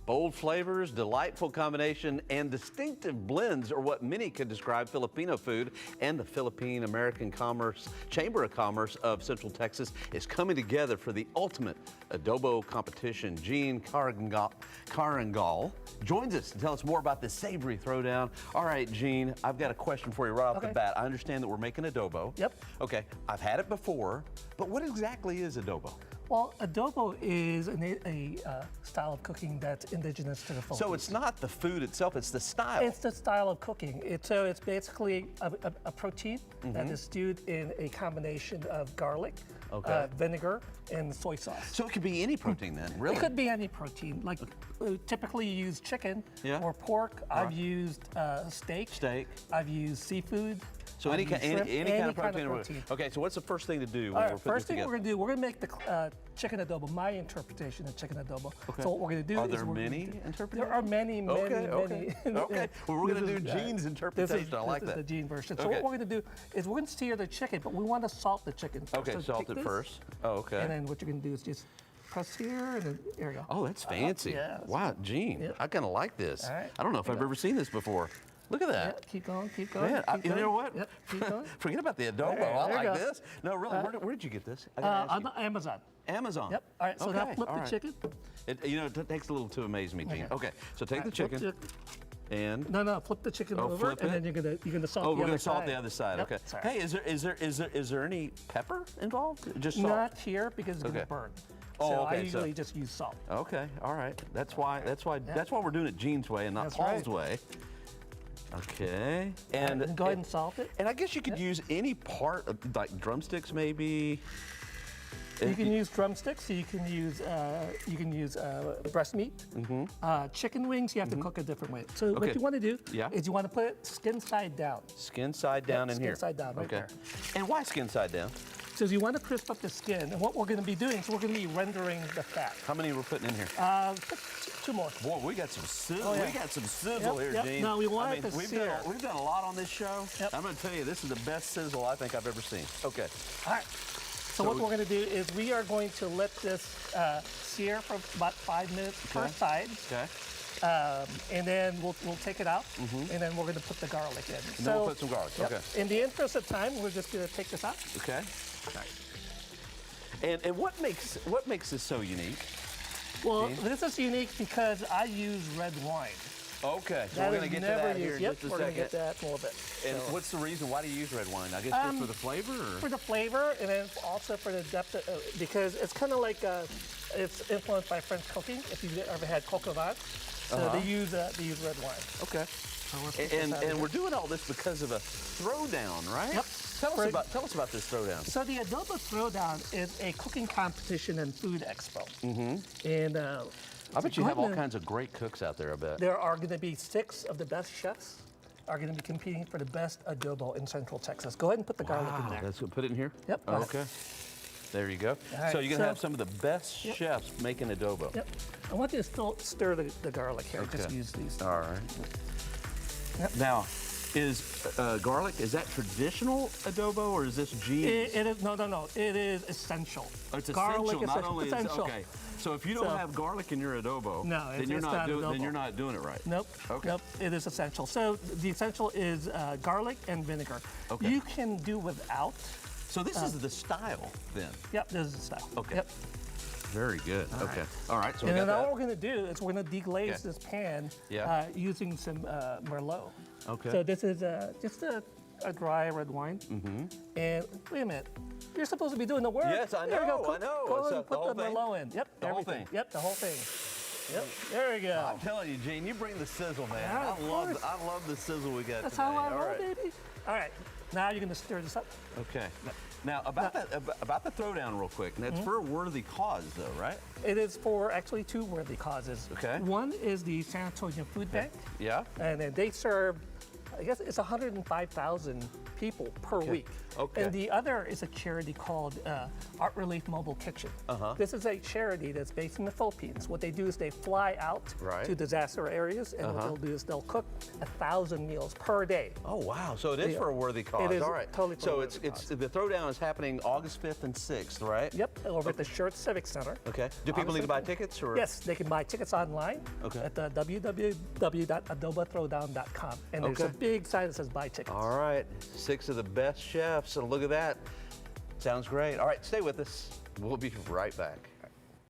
Bold flavors, delightful combination, and distinctive blends are what many could describe Filipino food. And the Philippine-American Chamber of Commerce of Central Texas is coming together for the ultimate adobo competition. Gene Carangal joins us to tell us more about this savory throwdown. All right, Gene, I've got a question for you right off the bat. I understand that we're making adobo. Yep. Okay, I've had it before, but what exactly is adobo? Well, adobo is a style of cooking that's indigenous to the Philippines. So it's not the food itself, it's the style. It's the style of cooking. So it's basically a protein that is stewed in a combination of garlic, vinegar, and soy sauce. So it could be any protein then, really? It could be any protein. Like typically you use chicken or pork. I've used steak. I've used seafood. So any kind of protein. Okay, so what's the first thing to do when we're putting this together? First thing we're going to do, we're going to make the chicken adobo, my interpretation of chicken adobo. Okay. So what we're going to do is... Are there many interpretations? There are many. Okay, well, we're going to do Gene's interpretation. I like that. This is the Gene version. So what we're going to do is we're going to sear the chicken, but we want to salt the chicken first. Okay, so salt it first. Oh, okay. And then what you're going to do is just press here, and then there you go. Oh, that's fancy. Yeah. Wow, Gene, I kind of like this. All right. I don't know if I've ever seen this before. Look at that. Yep, keep going, keep going. Man, keep going. You know what? Yep, keep going. Forget about the adobo. I like this. No, really, where did you get this? On Amazon. Amazon. Yep. All right, so now flip the chicken. It takes a little to amaze me, Gene. Okay, so take the chicken. And no, flip the chicken over, and then you're gonna salt. Oh, we're gonna salt the other side. Yep. Okay. Sorry. Hey, is there any pepper involved? Just salt? Not here because it's gonna burn. So I usually just use salt. Okay. All right. That's why we're doing it Gene's way and not Paul's way. Okay. And go ahead and salt it. And I guess you could use any part of, like drumsticks, maybe. You can use drumsticks. You can use breast meat. Chicken wings, you have to cook a different way. So what you want to do is you want to put it skin side down. Skin side down in here. Skin side down, right there. And why skin side down? So you want to crisp up the skin, and what we're going to be doing is we're going to be rendering the fat. How many we're putting in here? Two more. Boy, we got some sizzle. We got some sizzle here, Gene. No, we want it to sear. We've done a lot on this show. I'm going to tell you, this is the best sizzle I think I've ever seen. Okay. All right. So what we're going to do is we are going to let this sear for about 5 minutes per side. Okay. And then we'll take it out, and then we're going to put the garlic in. And then we'll put some garlic. Okay. In the interest of time, we're just going to take this out. Okay. And what makes this so unique? Well, this is unique because I use red wine. Okay, so we're going to get to that here in just a second. We're going to get that in a little bit. And what's the reason? Why do you use red wine? I guess just for the flavor? Or? For the flavor, and then also for the depth, because it's kind of like, it's influenced by French cooking, if you've ever had coq au vin. So they use red wine. Okay. And we're doing all this because of a throwdown, right? Yep. Tell us about this throwdown. So the Adobo Throwdown is a cooking competition and food expo. And I bet you have all kinds of great cooks out there, I bet. There are going to be 6 of the best chefs are going to be competing for the best adobo in Central Texas. Go ahead and put the garlic in there. Let's put it in here? Yep. Okay. There you go. Right, so you're going to have some of the best chefs making adobo. Yep. I want you to still stir the garlic here. Just use these. All right. Yep. Now, is garlic, is that traditional adobo, or is this Gene? It is, no. It is essential. Oh, it's garlic essential, not only essential. Okay. So if you don't have garlic in your adobo, then you're not doing it right. Nope. Okay. Nope. It is essential. So the essential is garlic and vinegar. Okay. You can do without. So this is the style then? Yep, this is the style. Okay. Yep. Very good. Okay. All right. So and then all we're going to do is we're going to deglaze this pan using some Merlot. Okay. So this is just a dry red wine. And wait a minute. You're supposed to be doing the work. Yes, I know. There you go. I know. Go ahead and put the Merlot in. Yep. The whole thing. Yep. The whole thing. Yep. There we go. I'm telling you, Gene, you bring the sizzle, man. I love the sizzle we got That's today. How I roll, baby. All right. Now you're going to stir this up. Okay. Now, about the throwdown real quick. And that's for a worthy cause, though, right? It is for actually 2 worthy causes. Okay. One is the San Antonio Food Bank. Yeah. And then they serve I guess it's 105,000 people per week. Okay. And the other is a charity called Art Relief Mobile Kitchen. This is a charity that's based in the Philippines. What they do is they fly out to disaster areas, and what they'll do is they'll cook 1,000 meals per day. Oh, wow. So it is for a worthy cause. It is all right. totally for so a worthy it's cause. the Throwdown is happening August 5th and 6th, right? Yep, over at the Schertz Civic Center. Okay. Do people need to buy tickets? Or? Yes, they can buy tickets online at the www.adobothrowdown.com. And there's a big sign that says buy tickets. All right. 6 of the best chefs. And look at that. Sounds great. All right, stay with us. We'll be right back.